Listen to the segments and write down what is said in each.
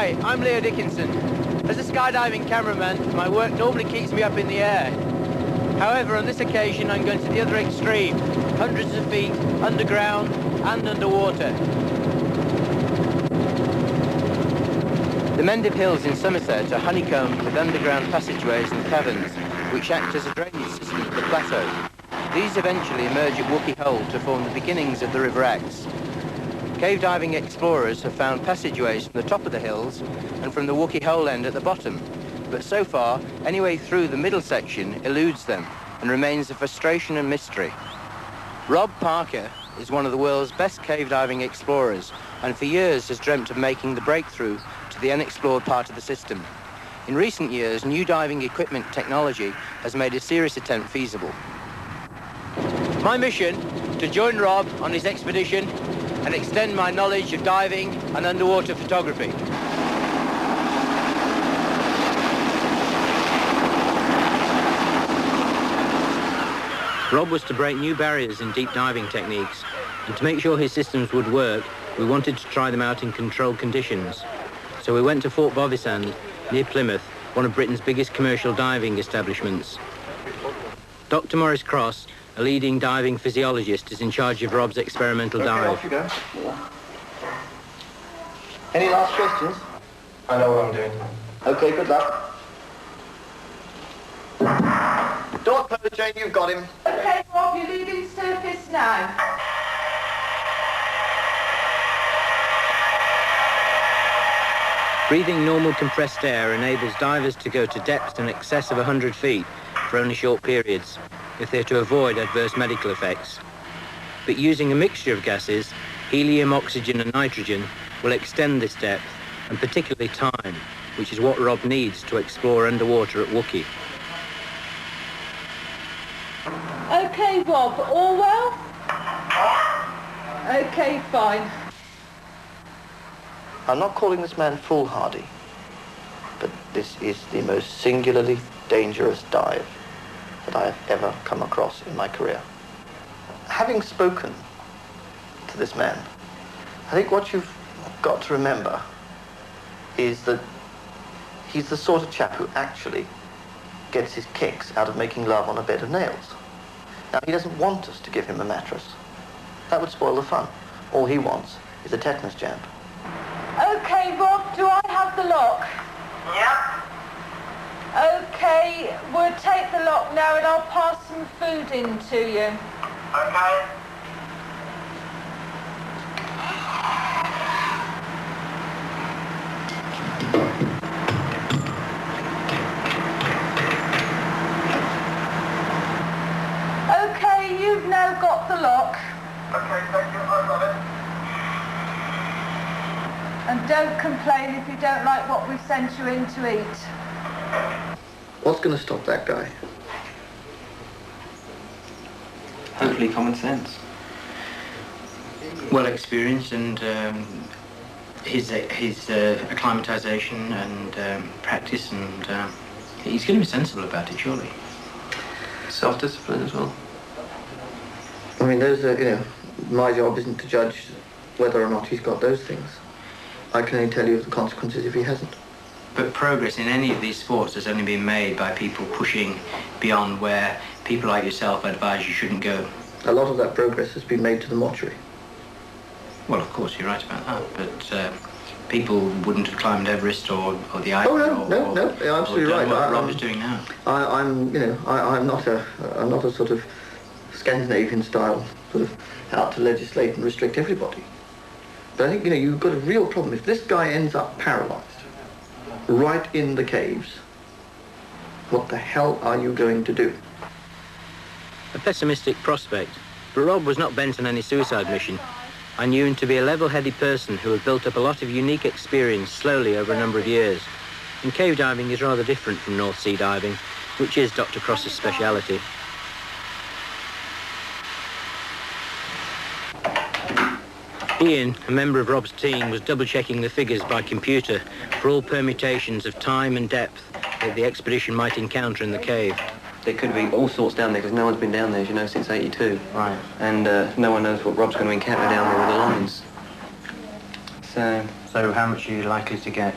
Hi, I'm Dickinson. As a skydiving cameraman, my work normally keeps me up in the air. However, on this occasion, I'm going to the other extreme, hundreds of feet underground and underwater. The Mendive Hills in Somerset are honeycombed with underground passageways and caverns, which act as a drainage system for the plateau. These eventually emerge at Wookey Hole to form the beginnings of the River Axe. Cave diving explorers have found passageways from the top of the hills and from the Wookey Hole end at the bottom, but so far, any way through the middle section eludes them and remains a frustration and mystery. Rob Parker is one of the world's best cave diving explorers and for years has dreamt of making the breakthrough to the unexplored part of the system. In recent years, new diving equipment technology has made a serious attempt feasible. My mission, to join Rob on his expedition and extend my knowledge of diving and underwater photography. Rob was to break new barriers in deep diving techniques, and to make sure his systems would work, we wanted to try them out in controlled conditions. So we went to Fort Bovisand, near Plymouth, one of Britain's biggest commercial diving establishments. Dr. Maurice Cross, a leading diving physiologist, is in charge of Rob's experimental dive. Off you go. Any last questions? I know what I'm doing. Okay, good luck. Don't close, Jane, you've got him. Okay, Rob, you're leaving surface now. Breathing normal compressed air enables divers to go to depths in excess of 100 feet for only short periods, if they're to avoid adverse medical effects. But using a mixture of gases, helium, oxygen and nitrogen, will extend this depth, and particularly time, which is what Rob needs to explore underwater at Wookey. Okay, Rob, all well? Okay, fine. I'm not calling this man foolhardy, but this is the most singularly dangerous dive that I have ever come across in my career. Having spoken to this man, I think what you've got to remember is that he's the sort of chap who actually gets his kicks out of making love on a bed of nails. Now, he doesn't want us to give him a mattress. That would spoil the fun. All he wants is a tetanus jab. Okay, Rob, do I have the lock? Yep. Okay, we'll take the lock now and I'll pass some food in to you. Okay. Okay, you've now got the lock. Okay, thank you. I've got it. And don't complain if you don't like what we've sent you in to eat. What's going to stop that guy? Hopefully common sense. Well experienced and his acclimatization and practice, and he's going to be sensible about it, surely. Self-discipline as well. I mean, those are, my job isn't to judge whether or not he's got those things. I can only tell you of the consequences if he hasn't. But progress in any of these sports has only been made by people pushing beyond where people like yourself advise you shouldn't go. A lot of that progress has been made to the mortuary. Well, of course, you're right about that, but people wouldn't have climbed Everest or the Eiffel. Oh, no, you're absolutely right. What Rob is doing now. I'm not a sort of Scandinavian style sort of out to legislate and restrict everybody. But I think, you've got a real problem. If this guy ends up paralyzed right in the caves, what the hell are you going to do? A pessimistic prospect, but Rob was not bent on any suicide mission. I knew him to be a level-headed person who had built up a lot of unique experience slowly over a number of years. And cave diving is rather different from North Sea diving, which is Dr. Cross's speciality. Ian, a member of Rob's team, was double-checking the figures by computer for all permutations of time and depth that the expedition might encounter in the cave. There could be all sorts down there because no one's been down there, as you know, since '82. Right. And no one knows what Rob's going to encounter down there with the lines. So how much are you likely to get?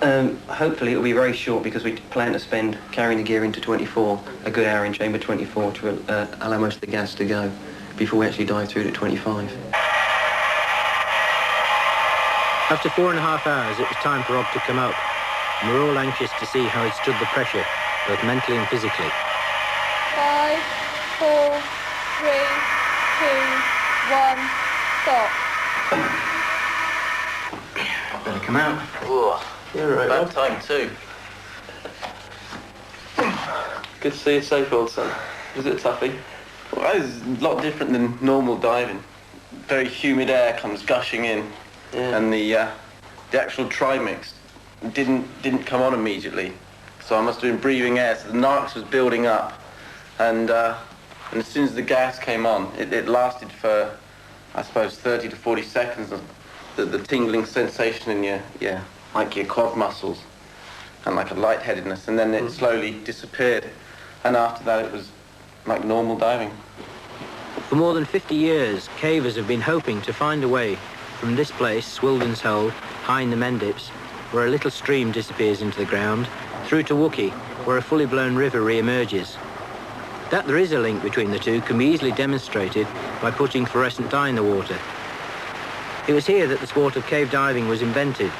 Hopefully it'll be very short because we plan to spend carrying the gear into 24, a good hour in chamber 24 to allow most of the gas to go before we actually dive through to 25. After 4.5 hours, it was time for Rob to come up, and we're all anxious to see how he stood the pressure, both mentally and physically. 5, 4, 3, 2, 1, stop. Better come out. Ugh. You're right, Bad Rob. time too. Good to see you safe, old son. Was it a toughie? Well, it was a lot different than normal diving. Very humid air comes gushing in, and the actual trimix didn't come on immediately. So I must have been breathing air, so the narcs was building up, and as soon as the gas came on, it lasted for, I suppose, 30 to 40 seconds. The tingling sensation in your like your quad muscles, and like a lightheadedness, and then it slowly disappeared, and after that it was like normal diving. For more than 50 years, cavers have been hoping to find a way from this place, Swildon's Hole, high in the Mendips, where a little stream disappears into the ground, through to Wookey, where a fully blown river re-emerges. That there is a link between the two can be easily demonstrated by putting fluorescent dye in the water. It was here that the sport of cave diving was invented,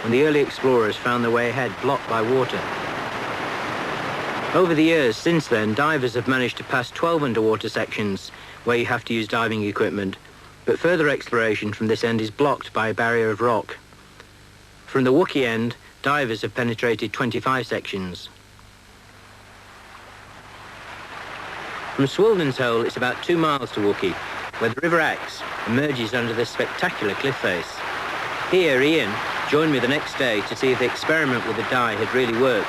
when the early explorers found their way ahead blocked by water. Over the years since then, divers have managed to pass 12 underwater sections where you have to use diving equipment, but further exploration from this end is blocked by a barrier of rock. From the Wookey end, divers have penetrated 25 sections. From Swildon's Hole, it's about 2 miles to Wookey, where the River Axe emerges under this spectacular cliff face. Here, Ian joined me the next day to see if the experiment with the dye had really worked.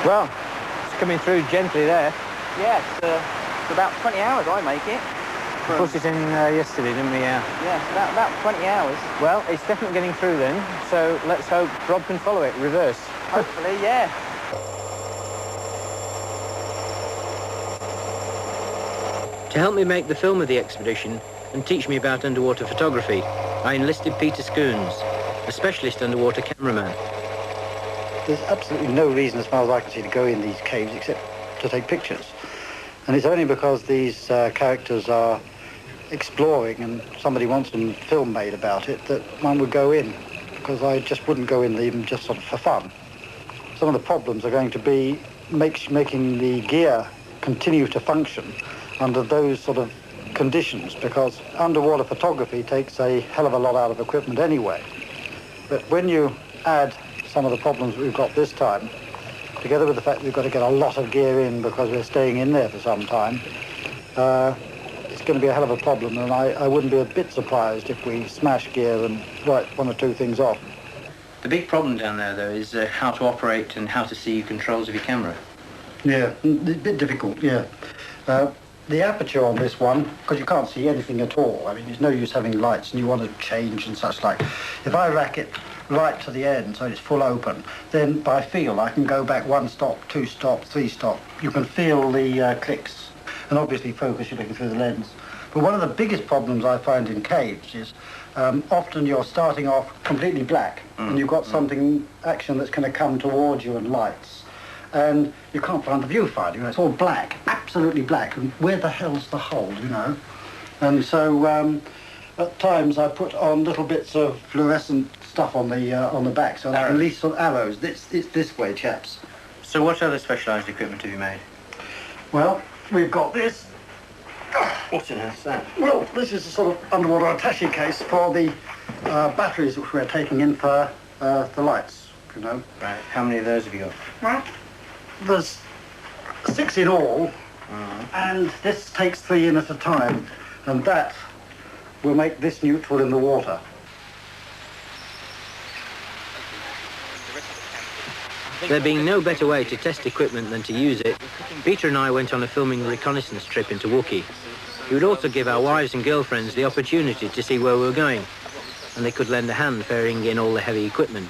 Well, it's coming through gently there. Yeah, it's about 20 hours I make it. We put it in yesterday, didn't we? Yeah, it's about 20 hours. Well, it's definitely getting through then, so let's hope Rob can follow it, reverse. Hopefully, yeah. To help me make the film of the expedition and teach me about underwater photography, I enlisted Peter Scoons, a specialist underwater cameraman. There's absolutely no reason, as far as I can see, to go in these caves except to take pictures. And it's only because these characters are exploring and somebody wants a film made about it that one would go in, because I just wouldn't go in even just sort of for fun. Some of the problems are going to be making the gear continue to function under those sort of conditions, because underwater photography takes a hell of a lot out of equipment anyway. But when you add some of the problems we've got this time, together with the fact we've got to get a lot of gear in because we're staying in there for some time, it's going to be a hell of a problem, and I wouldn't be a bit surprised if we smash gear and write 1 or 2 things off. The big problem down there, though, is how to operate and how to see controls of your camera. Yeah, a bit difficult, yeah. The aperture on this one, because you can't see anything at all, I mean, there's no use having lights and you want to change and such like. If I rack it right to the end so it's full open, then by feel I can go back 1 stop, 2 stop, 3 stop. You can feel the clicks, and obviously focus, you're looking through the lens. But one of the biggest problems I find in caves is often you're starting off completely black and you've got something, action that's going to come towards you and lights. And you can't find the viewfinder, you know, it's all black, absolutely black, and where the hell's the hole, you know? And so at times I put on little bits of fluorescent stuff on the back, so at least some arrows. It's this way, chaps. So what other specialised equipment have you made? Well, we've got this. What on earth's that? Well, this is a sort of underwater attaché case for the batteries which we're taking in for the lights, you know. Right, how many of those have you got? Well, there's 6 in all, and this takes 3 in at a time, and that will make this neutral in the water. There being no better way to test equipment than to use it, Peter and I went on a filming reconnaissance trip into Wookey. It would also give our wives and girlfriends the opportunity to see where we were going, and they could lend a hand ferrying in all the heavy equipment.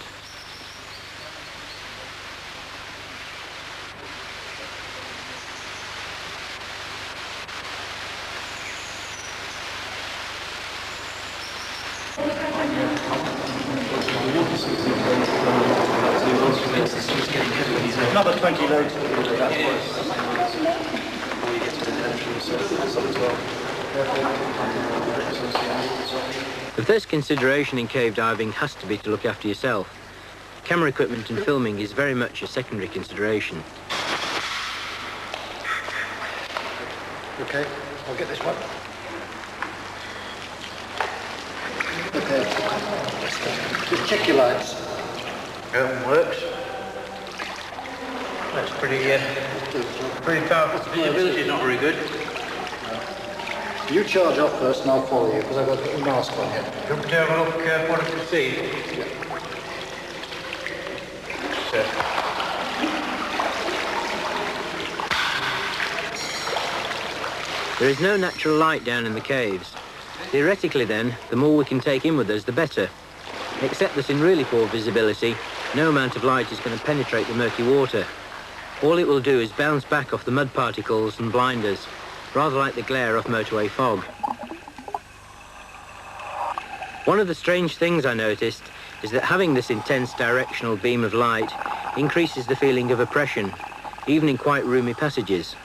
Another 20 loads. The first consideration in cave diving has to be to look after yourself. Camera equipment and filming is very much a secondary consideration. Okay, I'll get this one. Okay. Just check your lights. Works. That's pretty powerful. Visibility is not very good. You charge off first and I'll follow you because I've got to put the mask on here. You want to have a look what I can see? There is no natural light down in the caves. Theoretically then, the more we can take in with us, the better. Except that in really poor visibility, no amount of light is going to penetrate the murky water. All it will do is bounce back off the mud particles and blind us, rather like the glare of motorway fog. One of the strange things I noticed is that having this intense directional beam of light increases the feeling of oppression, even in quite roomy passages.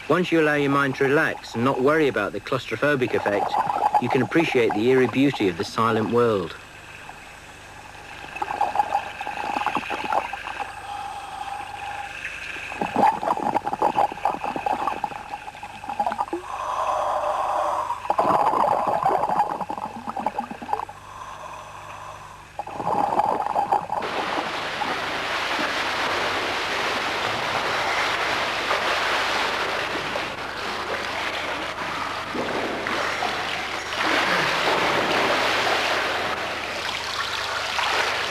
Once you allow your mind to relax and not worry about the claustrophobic effect, you can appreciate the eerie beauty of the silent world.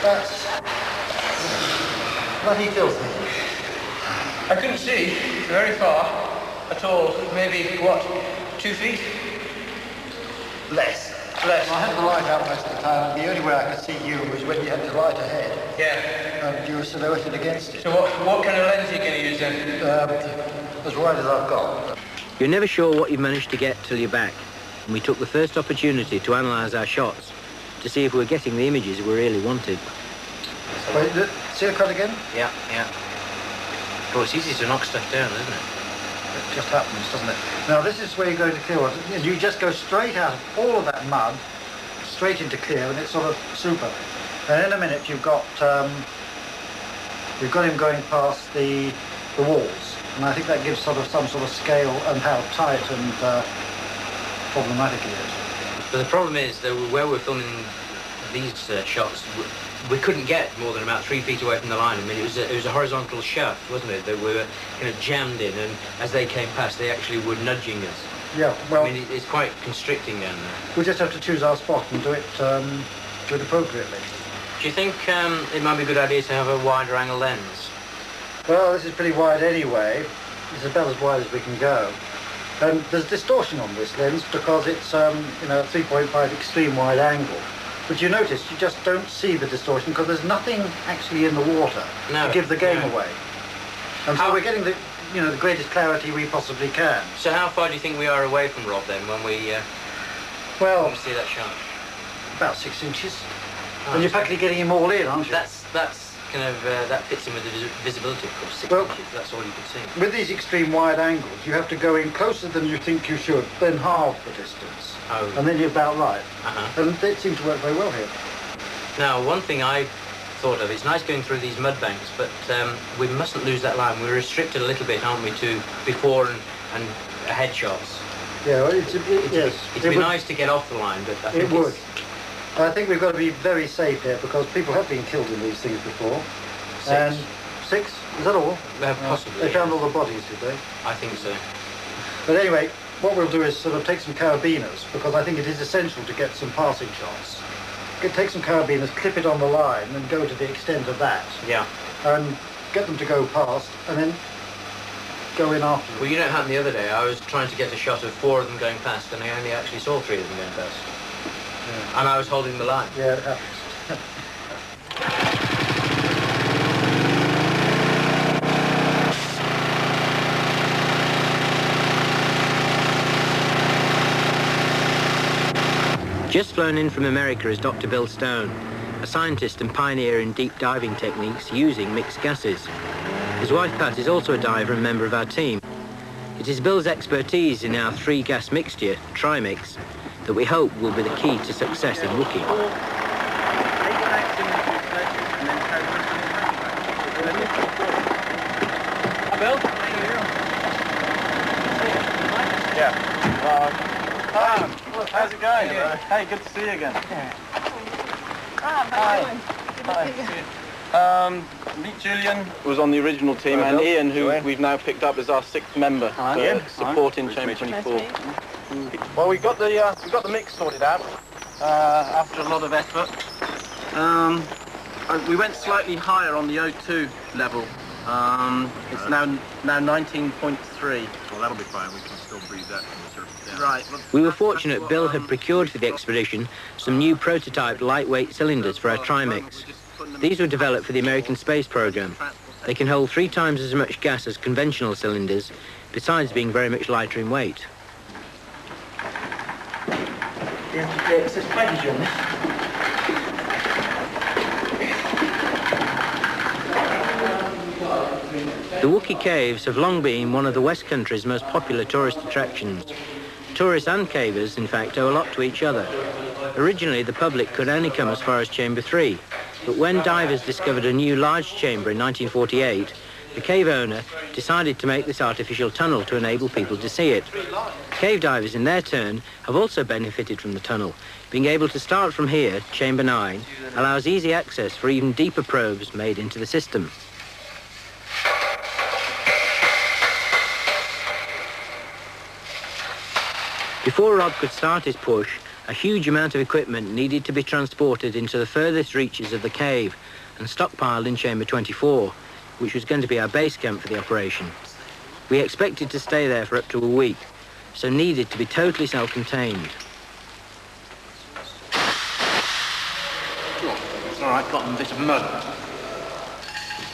That's bloody filthy. I couldn't see very far at all. Maybe, what, 2 feet? Less. I had the light out most of the time, and the only way I could see you was when you had the light ahead. Yeah. And you were silhouetted against it. So what kind of lens are you going to use then? As wide as I've got. You're never sure what you've managed to get till you're back. And we took the first opportunity to analyse our shots to see if we were getting the images we really wanted. Wait, see the cut again? Yeah. Of course, it's easy to knock stuff down, isn't it? It just happens, doesn't it? Now, this is where you're going to clear water. You just go straight out of all of that mud, straight into clear, and it's sort of super. And in a minute, you've got him going past the walls. And I think that gives sort of some sort of scale and how tight and problematic it is. But the problem is that where we're filming these shots, we couldn't get more than about 3 feet away from the line. I mean, it was a horizontal shaft, wasn't it, that we were kind of jammed in, and as they came past, they actually were nudging us. Yeah, well, I mean, it's quite constricting down there. We just have to choose our spot and do it appropriately. Do you think it might be a good idea to have a wider angle lens? Well, this is pretty wide anyway. It's about as wide as we can go. There's distortion on this lens because it's a 3.5 extreme wide angle. But you notice you just don't see the distortion because there's nothing actually in the water to give the game away. And so we're getting the greatest clarity we possibly can. So how far do you think we are away from Rob then when we see that shot? About 6 inches. And you're practically getting him all in, aren't you? That's kind of that fits in with the visibility, of course. 6 inches. That's all you can see. With these extreme wide angles, you have to go in closer than you think you should, then halve the distance. Oh. And then you're about right. Uh-huh. And it seemed to work very well here. Now, one thing I thought of, it's nice going through these mud banks, but we mustn't lose that line. We're restricted a little bit, aren't we, to before and ahead shots. Yeah, well, yes. It'd be nice to get off the line, but I think it would. I think we've got to be very safe here because people have been killed in these things before. 6. And 6? Is that all? Possibly. They found all the bodies, did they? I think so. But anyway, what we'll do is sort of take some carabiners because I think it is essential to get some passing shots. Take some carabiners, clip it on the line and go to the extent of that. Yeah. And get them to go past and then go in after them. Well, you know what happened the other day? I was trying to get a shot of 4 of them going past and I only actually saw 3 of them going past. Yeah. And I was holding the line. Yeah, it happens. Just flown in from America is Dr. Bill Stone. a scientist and pioneer in deep diving techniques using mixed gases. His wife Pat is also a diver and member of our team. It is Bill's expertise in our 3-gas mixture, Trimix, that we hope will be the key to success in Wookey. Bill? Yeah. Hi. How's it going? Hey, good to see you again. Hi. Meet Julian, who was on the original team, and Ian, who we've now picked up as our 6th member to support in Chamber 24. Well, we got the mix sorted out after a lot of effort. We went slightly higher on the O2 level. It's now 19.3. Well, that'll be fine. We can still breathe that from the surface down. Right. We were fortunate Bill had procured for the expedition some new prototype lightweight cylinders for our Trimix. These were developed for the American space program. They can hold 3 times as much gas as conventional cylinders, besides being very much lighter in weight. It says package on this. The Wookie Caves have long been one of the West Country's most popular tourist attractions. Tourists and cavers, in fact, owe a lot to each other. Originally, the public could only come as far as Chamber 3, but when divers discovered a new large chamber in 1948, the cave owner decided to make this artificial tunnel to enable people to see it. Cave divers, in their turn, have also benefited from the tunnel. Being able to start from here, Chamber 9, allows easy access for even deeper probes made into the system. Before Rob could start his push, a huge amount of equipment needed to be transported into the furthest reaches of the cave and stockpiled in Chamber 24, which was going to be our base camp for the operation. We expected to stay there for up to a week, so needed to be totally self-contained. It's all right, got a bit of mud.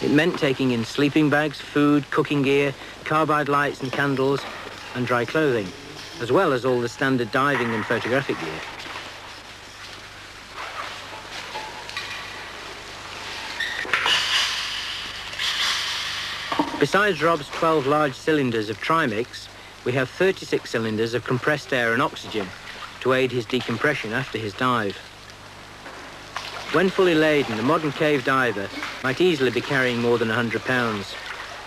It meant taking in sleeping bags, food, cooking gear, carbide lights and candles, and dry clothing, as well as all the standard diving and photographic gear. Besides Rob's 12 large cylinders of Trimix, we have 36 cylinders of compressed air and oxygen to aid his decompression after his dive. When fully laden, a modern cave diver might easily be carrying more than 100 pounds.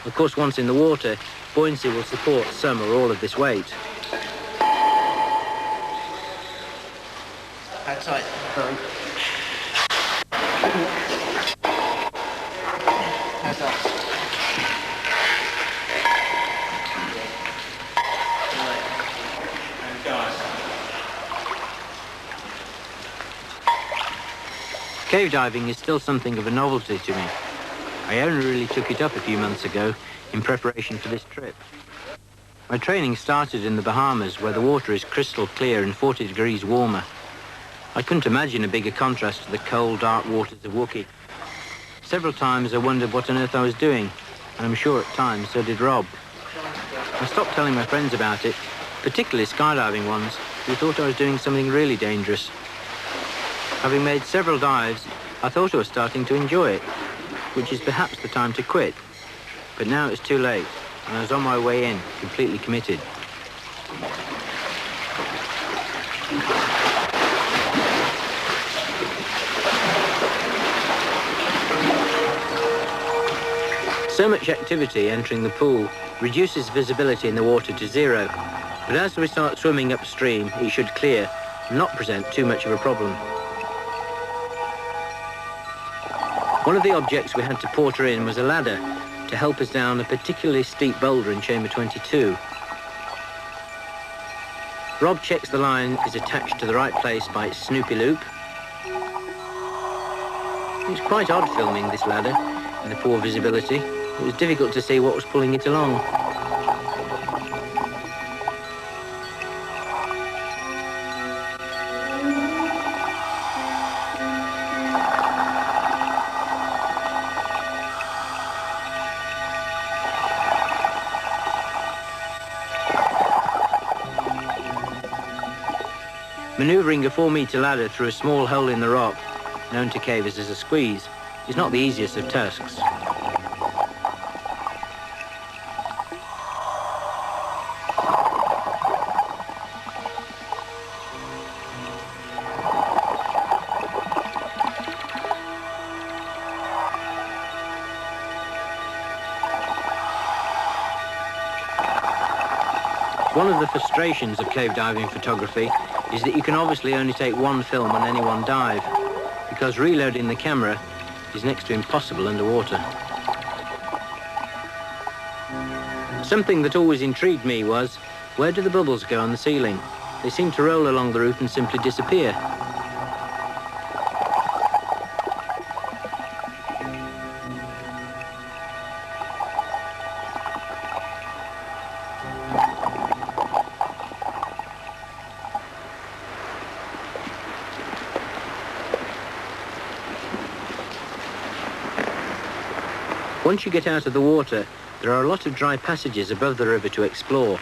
Of course, once in the water, buoyancy will support some or all of this weight. Outside. How's that? Cave diving is still something of a novelty to me. I only really took it up a few months ago in preparation for this trip. My training started in the Bahamas, where the water is crystal clear and 40 degrees warmer. I couldn't imagine a bigger contrast to the cold, dark waters of Wookey. Several times I wondered what on earth I was doing, and I'm sure at times so did Rob. I stopped telling my friends about it, particularly skydiving ones, who thought I was doing something really dangerous. Having made several dives, I thought I was starting to enjoy it, which is perhaps the time to quit. But now it's too late, and I was on my way in, completely committed. So much activity entering the pool reduces visibility in the water to 0, but as we start swimming upstream, it should clear and not present too much of a problem. One of the objects we had to porter in was a ladder to help us down a particularly steep boulder in Chamber 22. Rob checks the line is attached to the right place by its Snoopy loop. It was quite odd filming this ladder in the poor visibility. It was difficult to see what was pulling it along. Manoeuvring a 4-metre ladder through a small hole in the rock known to cavers as a squeeze, is not the easiest of tasks. One of the frustrations of cave diving photography is that you can obviously only take one film on any one dive, because reloading the camera is next to impossible underwater. Something that always intrigued me was, where do the bubbles go on the ceiling? They seem to roll along the roof and simply disappear. Once you get out of the water, there are a lot of dry passages above the river to explore.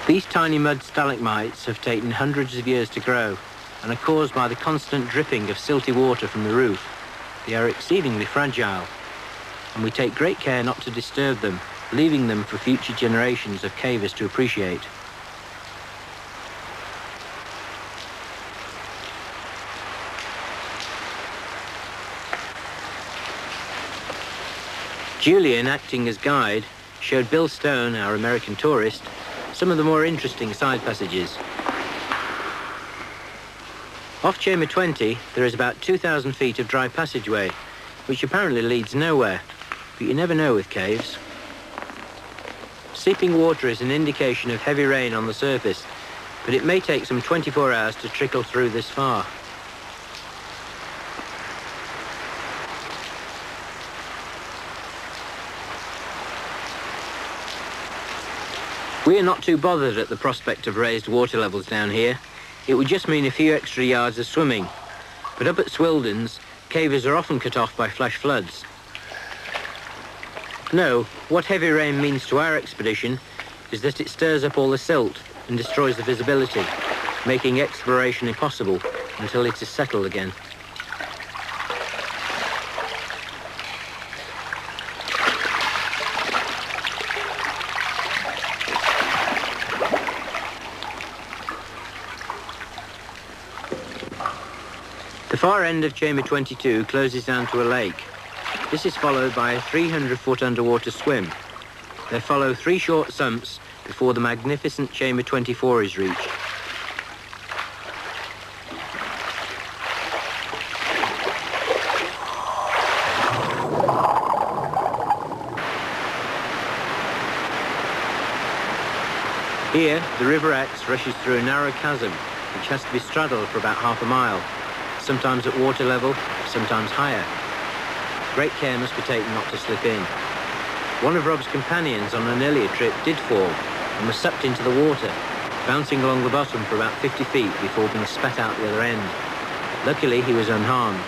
These tiny mud stalagmites have taken hundreds of years to grow and are caused by the constant dripping of silty water from the roof. They are exceedingly fragile, and we take great care not to disturb them, leaving them for future generations of cavers to appreciate. Julian, acting as guide, showed Bill Stone, our American tourist, some of the more interesting side passages. Off Chamber 20, there is about 2,000 feet of dry passageway, which apparently leads nowhere, but you never know with caves. Seeping water is an indication of heavy rain on the surface, but it may take some 24 hours to trickle through this far. We are not too bothered at the prospect of raised water levels down here. It would just mean a few extra yards of swimming. But up at Swildens, cavers are often cut off by flash floods. No, what heavy rain means to our expedition is that it stirs up all the silt and destroys the visibility, making exploration impossible until it is settled again. The far end of Chamber 22 closes down to a lake. This is followed by a 300-foot underwater swim. There follow 3 short sumps before the magnificent Chamber 24 is reached. Here, the River Exe rushes through a narrow chasm, which has to be straddled for about half a mile. Sometimes at water level, sometimes higher. Great care must be taken not to slip in. One of Rob's companions on an earlier trip did fall and was sucked into the water, bouncing along the bottom for about 50 feet before being spat out the other end. Luckily, he was unharmed.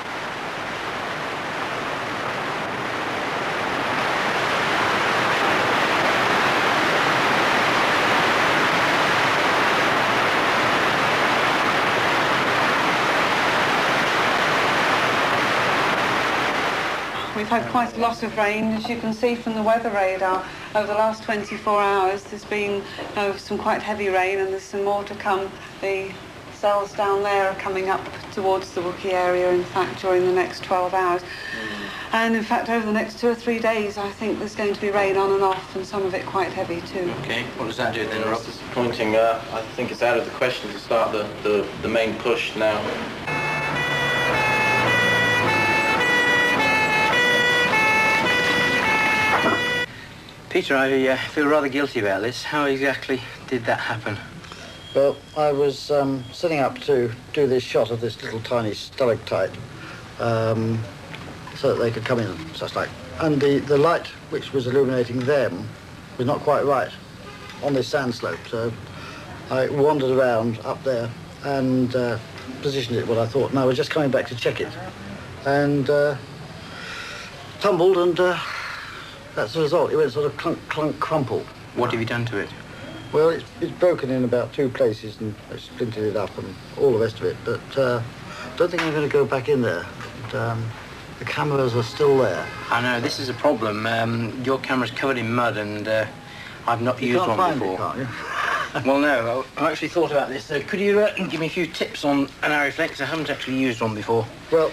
We've had quite a lot of rain, as you can see from the weather radar. Over the last 24 hours, there's been some quite heavy rain, and there's some more to come. The cells down there are coming up towards the Wookey area, in fact, during the next 12 hours. And in fact, over the next 2 or 3 days, I think there's going to be rain on and off, and some of it quite heavy too. Okay, what does that do then, Rob? Disappointing. I think it's out of the question to start the main push now. Peter, I feel rather guilty about this. How exactly did that happen? Well, I was setting up to do this shot of this little tiny stalactite so that they could come in and such like. And the light which was illuminating them was not quite right on this sand slope. So I wandered around up there and positioned it what I thought. And I was just coming back to check it. And tumbled, and that's the result. It went sort of clunk, clunk, crumple. What have you done to it? Well, it's broken in about 2 places, and I splintered it up and all the rest of it. But don't think I'm going to go back in there. And, the cameras are still there. I know, this is a problem. Your camera's covered in mud, and I've not used one before. You can't find it, can't you? Well, no, I actually thought about this. Could you give me a few tips on an Ariflex? I haven't actually used one before. Well,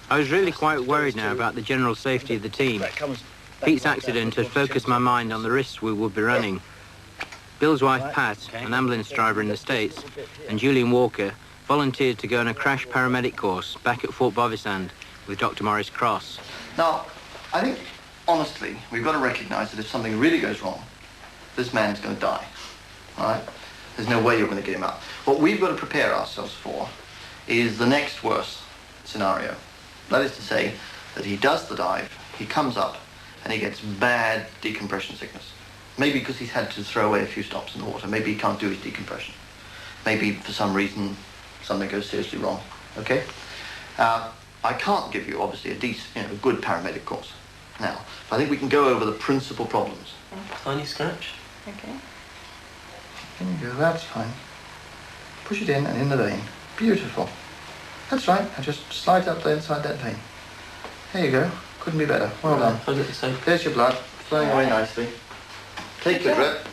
I was really quite worried now about the general safety of the team. Pete's accident had focused my mind on the risks we would be running. Bill's wife, Pat, an ambulance driver in the States, and Julian Walker volunteered to go on a crash paramedic course back at Fort Bovisand with Dr. Maurice Cross. Now, I think, honestly, we've got to recognise that if something really goes wrong, this man is going to die, all right? There's no way you're going to get him out. What we've got to prepare ourselves for is the next worst scenario. That is to say that he does the dive, he comes up, and he gets bad decompression sickness. Maybe because he's had to throw away a few stops in the water. Maybe he can't do his decompression. Maybe for some reason something goes seriously wrong, okay? I can't give you, obviously, a good paramedic course now. But I think we can go over the principal problems. Tiny scratch. Okay. There you go, that's fine. Push it in and in the vein. Beautiful. That's right, and just slide up there inside that vein. There you go. Couldn't be better. Well done. There's your blood, flowing away nicely. Take your drip,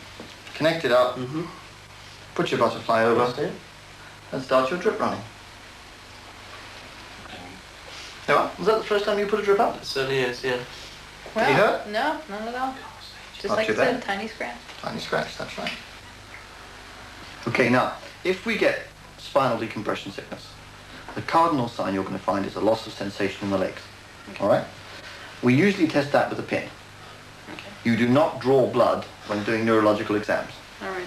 connect it up, put your butterfly over, and start your drip running. There you are. Was that the first time you put a drip up? It certainly is, yeah. Well, Did you hurt? No, not at all. Just Not like too you said, bad. tiny scratch. Tiny scratch, that's right. Okay, now, if we get spinal decompression sickness, the cardinal sign you're going to find is a loss of sensation in the legs. Okay. All right? We usually test that with a pin. Okay. You do not draw blood when doing neurological exams. All right.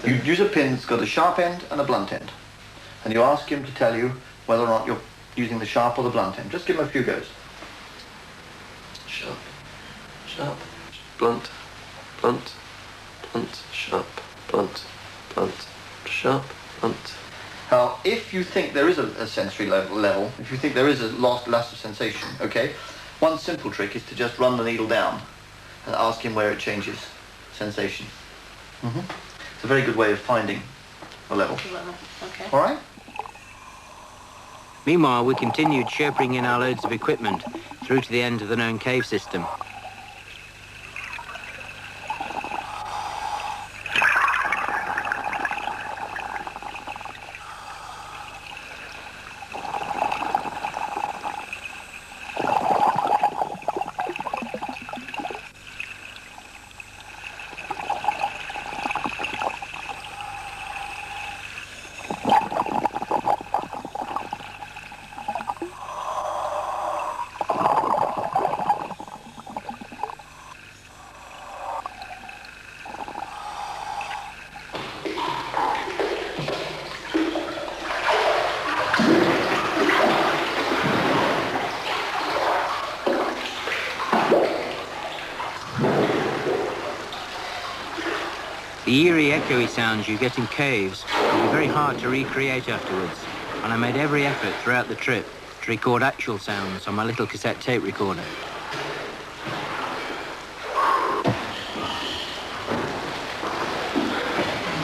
You use a pin that's got a sharp end and a blunt end. And you ask him to tell you whether or not you're using the sharp or the blunt end. Just give him a few goes. Sharp, sharp, blunt, blunt, blunt, sharp, blunt, blunt, sharp, blunt. Now, if you think there is a sensory level, if you think there is a loss of sensation, okay, one simple trick is to just run the needle down and ask him where it changes sensation. It's a very good way of finding a level. Okay. All right? Meanwhile, we continued shepherding in our loads of equipment through to the end of the known cave system. The eerie, echoey sounds you get in caves will be very hard to recreate afterwards, and I made every effort throughout the trip to record actual sounds on my little cassette tape recorder.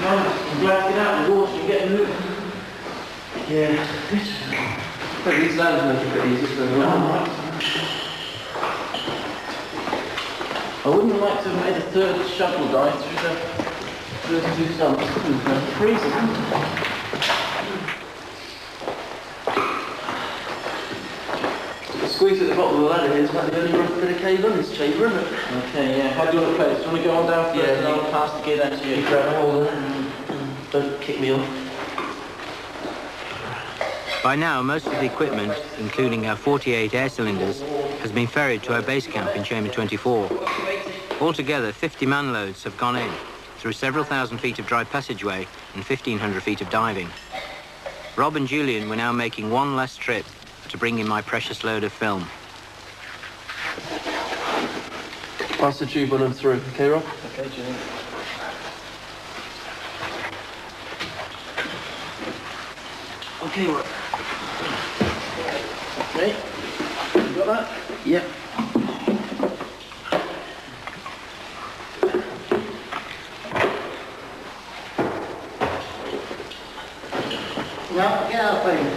I'm glad to get out of the water and get moving. Yeah. But these lands make it a bit easier for me. I wouldn't like to have made a third shuttle dive through the first 2 stumps. It's freezing, isn't it? The squeeze at the bottom of the ladder here is about the only bit of cave in this chamber, isn't it? Okay, yeah. How do you want to play? Do you want to go on down first and I'll pass the gear down to you? You grab a hold of it and don't kick me off. By now, most of the equipment, including our 48 air cylinders, has been ferried to our base camp in Chamber 24. Altogether, 50 man loads have gone in, through several thousand feet of dry passageway and 1,500 feet of diving. Rob and Julian were now making one last trip to bring in my precious load of film. Pass the tube on and through, okay, Rob? Okay, Julian. Okay, what? Okay. You got that? Yep. Now, get out, please.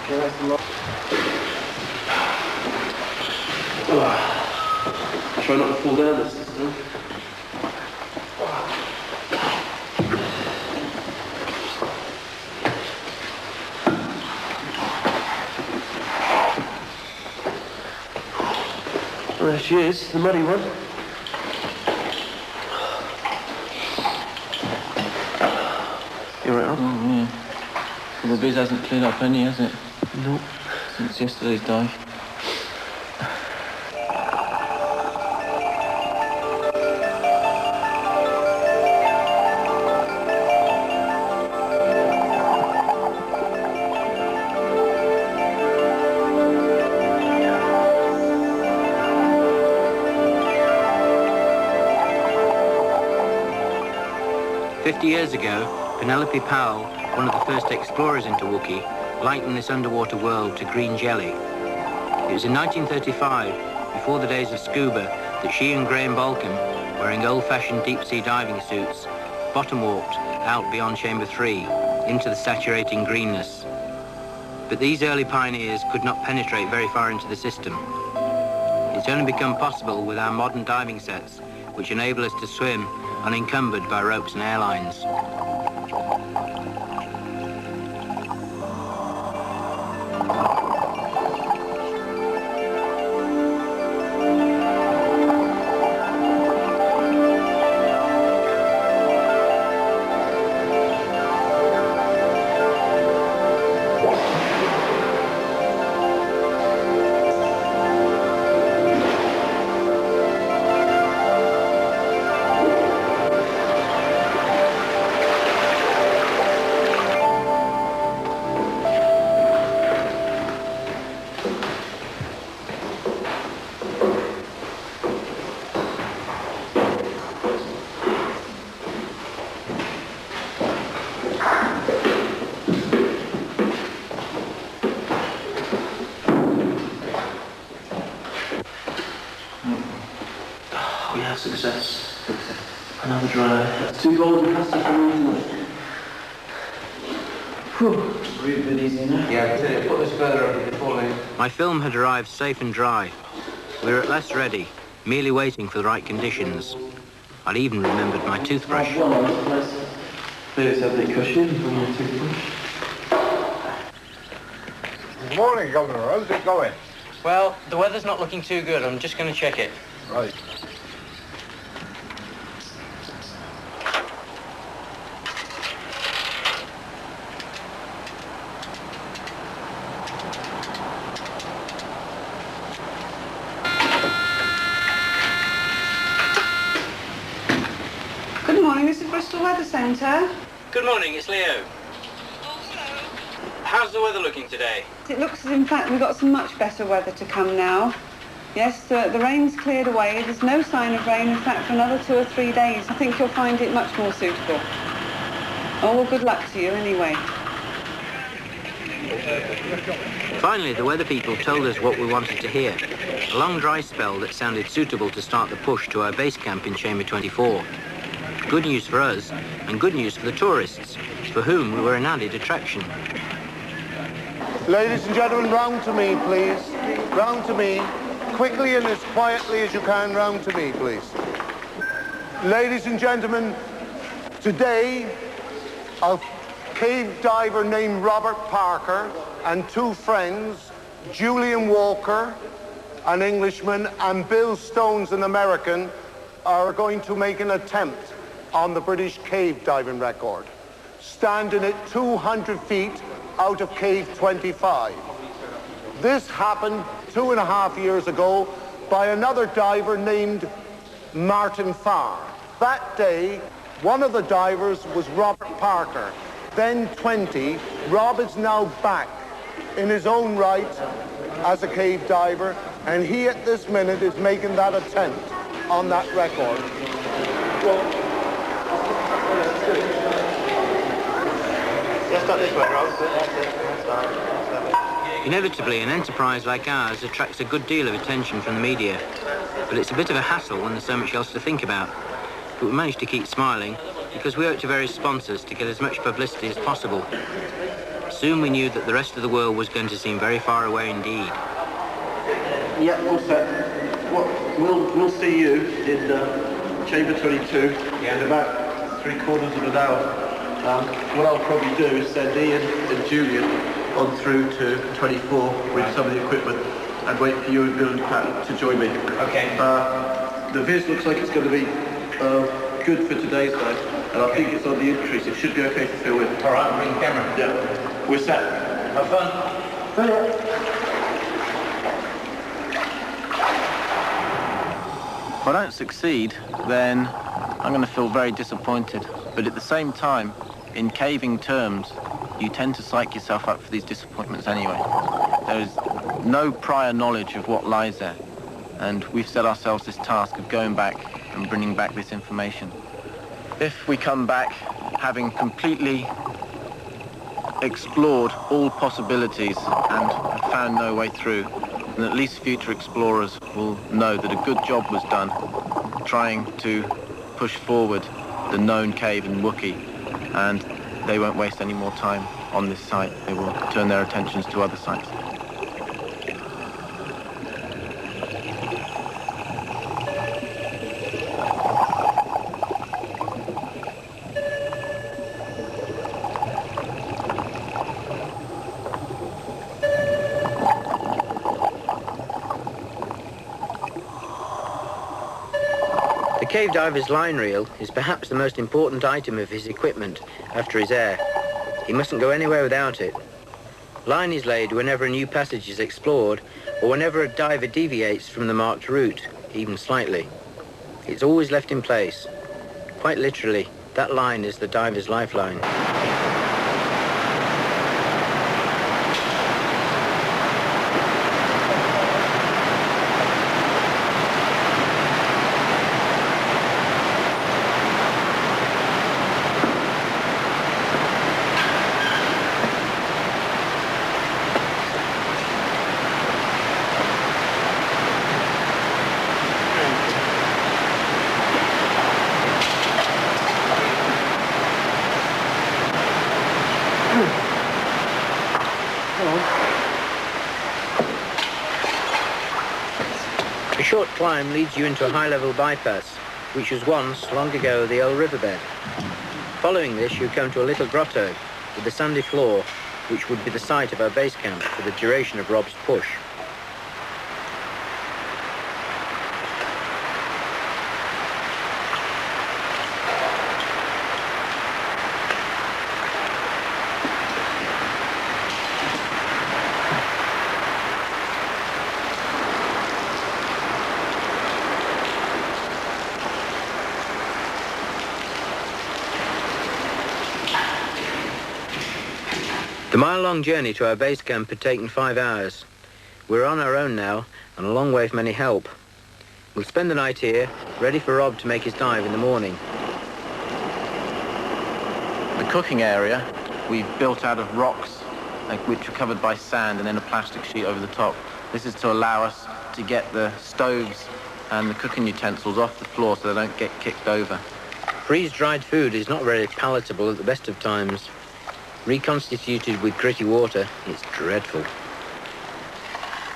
Okay, that's the lot. Try not to fall down this time. There she is, the muddy one. You right, Rob? Oh, yeah. Well, the biz hasn't cleared up any, has it? Nope. Since yesterday's dive. Years ago, Penelope Powell, one of the first explorers into Wookey, likened this underwater world to green jelly. It was in 1935, before the days of scuba, that she and Graham Balcom, wearing old-fashioned deep-sea diving suits, bottom-walked out beyond Chamber 3 into the saturating greenness. But these early pioneers could not penetrate very far into the system. It's only become possible with our modern diving sets, which enable us to swim unencumbered by ropes and airlines. Success. Another dry. That's 2 golden plastic from it. Breathe a bit easier now. Yeah, put this further up before they... My film had arrived safe and dry. We were at last ready, merely waiting for the right conditions. I'd even remembered my toothbrush. Please have the cushion from your toothbrush. Good morning, Governor. How's it going? Well, the weather's not looking too good. I'm just going to check it. Right. Good morning, this is Bristol Weather Centre. Good morning, it's Leo. Oh, hello. How's the weather looking today? It looks as in fact we've got some much better weather to come now. Yes, the rain's cleared away. There's no sign of rain, in fact, for another 2 or 3 days. I think you'll find it much more suitable. Oh, well, good luck to you anyway. Finally, the weather people told us what we wanted to hear. A long dry spell that sounded suitable to start the push to our base camp in Chamber 24. Good news for us, and good news for the tourists, for whom we were an added attraction. Ladies and gentlemen, round to me, please. Round to me. Quickly and as quietly as you can, round to me, please. Ladies and gentlemen, today, a cave diver named Robert Parker and 2 friends, Julian Walker, an Englishman, and Bill Stones, an American, are going to make an attempt on the British cave diving record, standing at 200 feet out of cave 25. This happened 2.5 years ago by another diver named Martin Farr. That day, one of the divers was Robert Parker, then 20. Rob is now back in his own right as a cave diver, and he at this minute is making that attempt on that record. Well, Yes, start this way, Rob. That's it. That's right. Inevitably, an enterprise like ours attracts a good deal of attention from the media, but it's a bit of a hassle when there's so much else to think about. But we managed to keep smiling because we owe it to various sponsors to get as much publicity as possible. Soon we knew that the rest of the world was going to seem very far away indeed. Yeah, all set. We'll see you in Chamber 22 in about 3/4 of an hour. What I'll probably do is send Ian and Julian on through to 24 with some of the equipment and wait for you and Bill and Pat to join me. Okay. The viz looks like it's going to be good for today's night, and I think it's on the increase. It should be okay to fill in. All right, bring the camera. Yeah, we're set. Have fun. If I don't succeed, then I'm going to feel very disappointed. But at the same time, in caving terms, you tend to psych yourself up for these disappointments anyway. There is no prior knowledge of what lies there, and we've set ourselves this task of going back and bringing back this information. If we come back having completely explored all possibilities and have found no way through, then at least future explorers will know that a good job was done trying to push forward the known cave in Wookey, and they won't waste any more time on this site. They will turn their attentions to other sites. The cave diver's line reel is perhaps the most important item of his equipment after his air. He mustn't go anywhere without it. Line is laid whenever a new passage is explored or whenever a diver deviates from the marked route, even slightly. It's always left in place. Quite literally, that line is the diver's lifeline. A short climb leads you into a high-level bypass, which was once, long ago, the old riverbed. Following this, you come to a little grotto with a sandy floor, which would be the site of our base camp for the duration of Rob's push. The mile-long journey to our base camp had taken 5 hours. We're on our own now, and a long way from any help. We'll spend the night here, ready for Rob to make his dive in the morning. The cooking area we've built out of rocks, which are covered by sand and then a plastic sheet over the top. This is to allow us to get the stoves and the cooking utensils off the floor so they don't get kicked over. Freeze-dried food is not very palatable at the best of times. Reconstituted with gritty water, it's dreadful.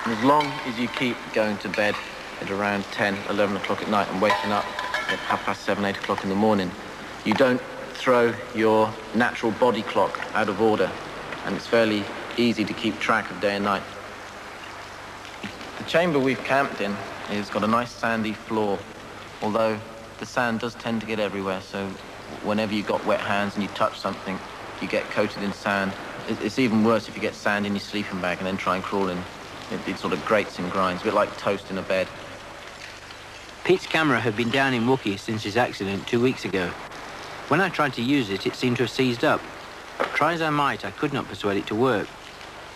And as long as you keep going to bed at around 10, 11 o'clock at night and waking up at 7:30, 8 o'clock in the morning, you don't throw your natural body clock out of order, and it's fairly easy to keep track of day and night. The chamber we've camped in has got a nice sandy floor, although the sand does tend to get everywhere, so whenever you've got wet hands and you touch something, you get coated in sand. It's even worse if you get sand in your sleeping bag and then try and crawl in. It sort of grates and grinds, a bit like toast in a bed. Pete's camera had been down in Wookey since his accident 2 weeks ago. When I tried to use it, it seemed to have seized up. Try as I might, I could not persuade it to work.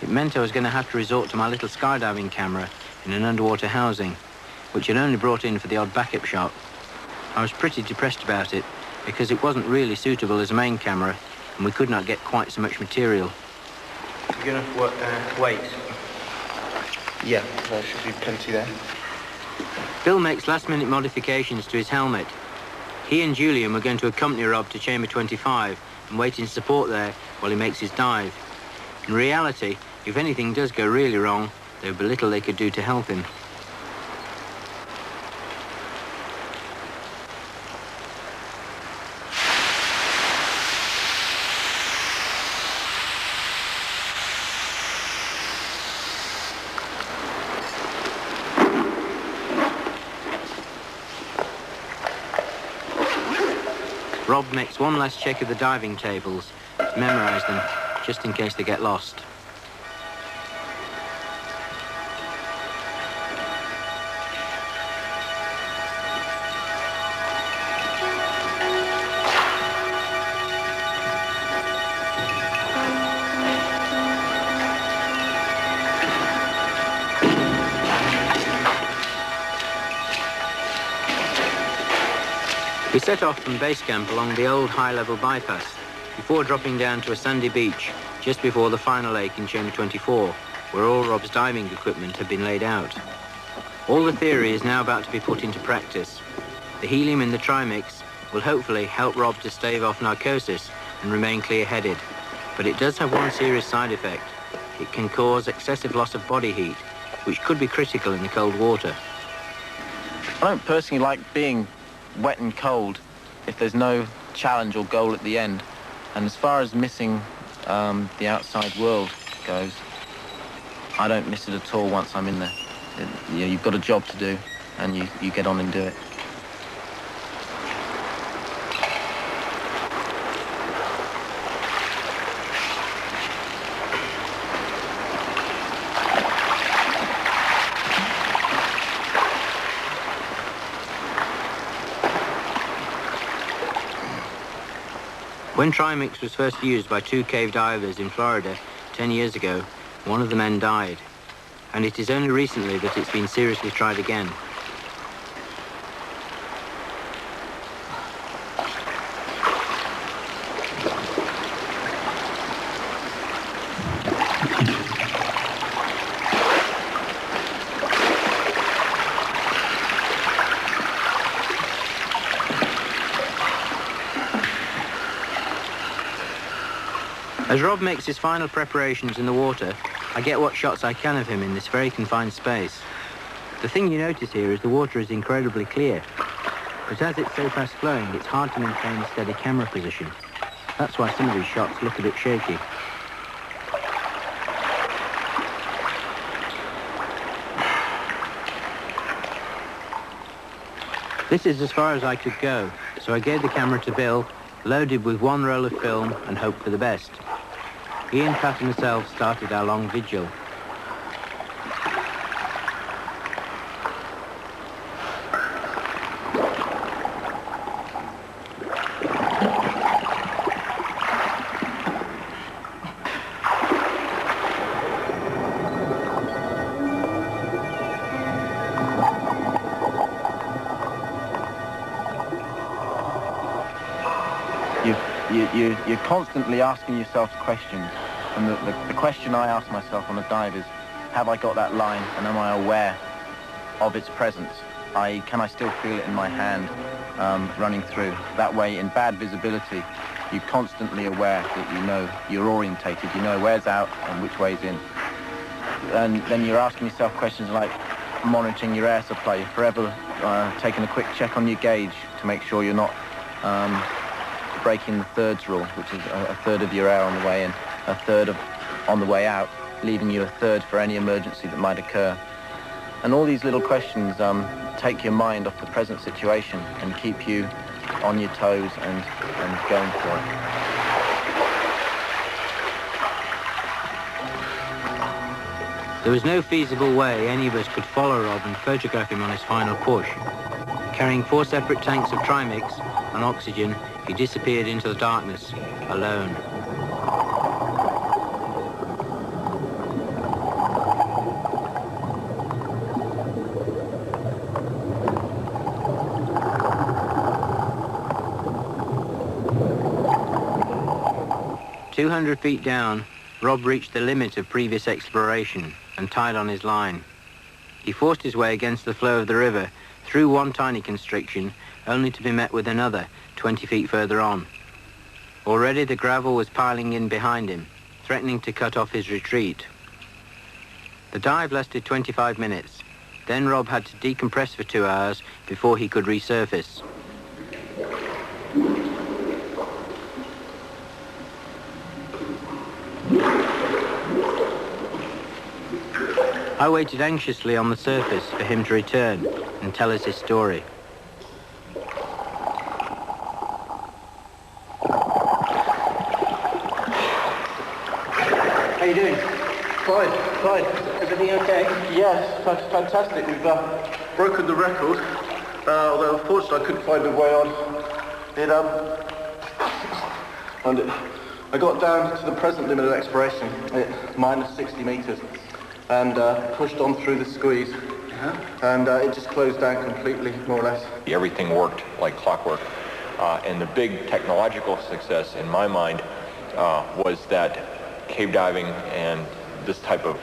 It meant I was going to have to resort to my little skydiving camera in an underwater housing, which I'd only brought in for the odd backup shot. I was pretty depressed about it, because it wasn't really suitable as a main camera and we could not get quite so much material. You're going to wait? Yeah, there should be plenty there. Bill makes last-minute modifications to his helmet. He and Julian were going to accompany Rob to Chamber 25 and wait in support there while he makes his dive. In reality, if anything does go really wrong, there would be little they could do to help him. Rob makes one last check of the diving tables to memorise them, just in case they get lost. We set off from base camp along the old high-level bypass before dropping down to a sandy beach just before the final lake in Chamber 24, where all Rob's diving equipment had been laid out. All the theory is now about to be put into practice. The helium in the trimix will hopefully help Rob to stave off narcosis and remain clear-headed, but it does have one serious side effect. It can cause excessive loss of body heat, which could be critical in the cold water. I don't personally like being wet and cold if there's no challenge or goal at the end. And as far as missing the outside world goes, I don't miss it at all once I'm in there. You've got a job to do and you get on and do it. When Trimix was first used by 2 cave divers in Florida 10 years ago, one of the men died, and it is only recently that it's been seriously tried again. As Rob makes his final preparations in the water, I get what shots I can of him in this very confined space. The thing you notice here is the water is incredibly clear, but as it's so fast flowing, it's hard to maintain a steady camera position. That's why some of these shots look a bit shaky. This is as far as I could go, so I gave the camera to Bill, loaded with 1 roll of film and hoped for the best. Ian, Pat and myself started our long vigil. You're constantly asking yourself questions, and the question I ask myself on a dive is, have I got that line and am I aware of its presence? Can I still feel it in my hand running through? That way, in bad visibility, you're constantly aware that you know you're orientated, you know where's out and which way's in. And then you're asking yourself questions like monitoring your air supply, forever taking a quick check on your gauge to make sure you're not breaking the thirds rule, which is a third of your air on the way in, a third on the way out, leaving you a third for any emergency that might occur. And all these little questions take your mind off the present situation and keep you on your toes and going for it. There was no feasible way any of us could follow Rob and photograph him on his final push. Carrying 4 separate tanks of trimix and oxygen, he disappeared into the darkness, alone. 200 feet down, Rob reached the limit of previous exploration and tied on his line. He forced his way against the flow of the river, through one tiny constriction, only to be met with another 20 feet further on. Already the gravel was piling in behind him, threatening to cut off his retreat. The dive lasted 25 minutes. Then Rob had to decompress for 2 hours before he could resurface. I waited anxiously on the surface for him to return and tell us his story. How you doing? Fine. Everything okay? Yes, fantastic. We've broken the record, although unfortunately I couldn't find a way on. I got down to the present limit of exploration at minus 60 metres and pushed on through the squeeze. And it just closed down completely, more or less. Everything worked like clockwork. And the big technological success in my mind was that cave diving and this type of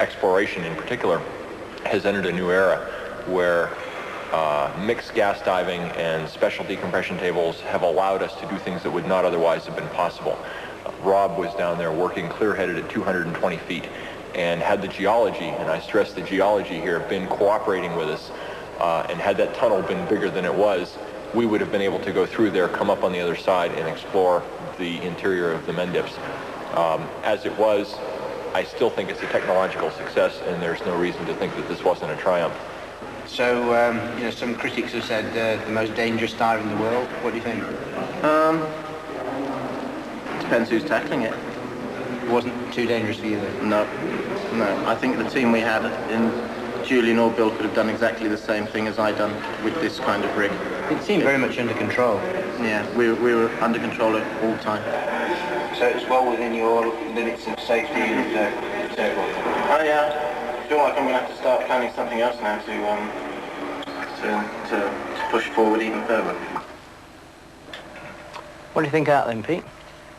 exploration in particular has entered a new era where mixed gas diving and special decompression tables have allowed us to do things that would not otherwise have been possible. Rob was down there working clear-headed at 220 feet, and had the geology, and I stress the geology here, been cooperating with us, and had that tunnel been bigger than it was, we would have been able to go through there, come up on the other side, and explore the interior of the Mendips. As it was, I still think it's a technological success, and there's no reason to think that this wasn't a triumph. So, some critics have said the most dangerous dive in the world. What do you think? Depends who's tackling it. It wasn't too dangerous for you, then? No. I think the team we had in Julian or Bill could have done exactly the same thing as I done with this kind of rig. It seemed very much under control. Yeah, we were under control all the time. So it's well within your limits of safety and I feel like I'm going to have to start planning something else now to push forward even further. What do you think of that then, Pete?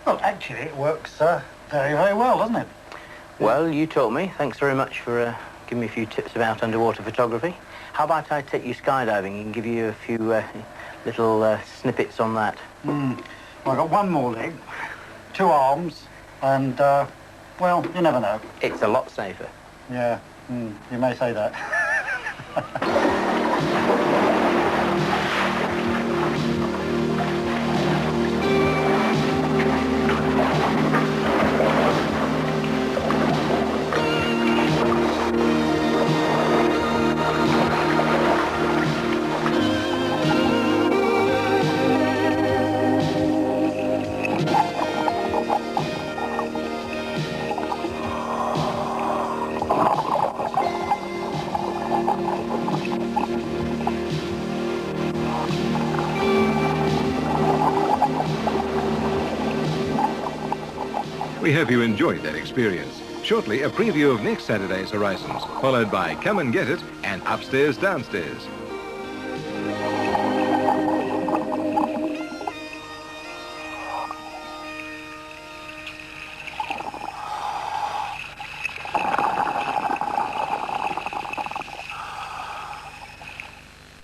Well, actually, it works very, very well, doesn't it? Well, you taught me. Thanks very much for giving me a few tips about underwater photography. How about I take you skydiving and give you a few little snippets on that? Well, I've got one more leg, 2 arms, and, well, you never know. It's a lot safer. Yeah, you may say that. We hope you enjoyed that experience. Shortly, a preview of next Saturday's Horizons, followed by Come and Get It and Upstairs Downstairs.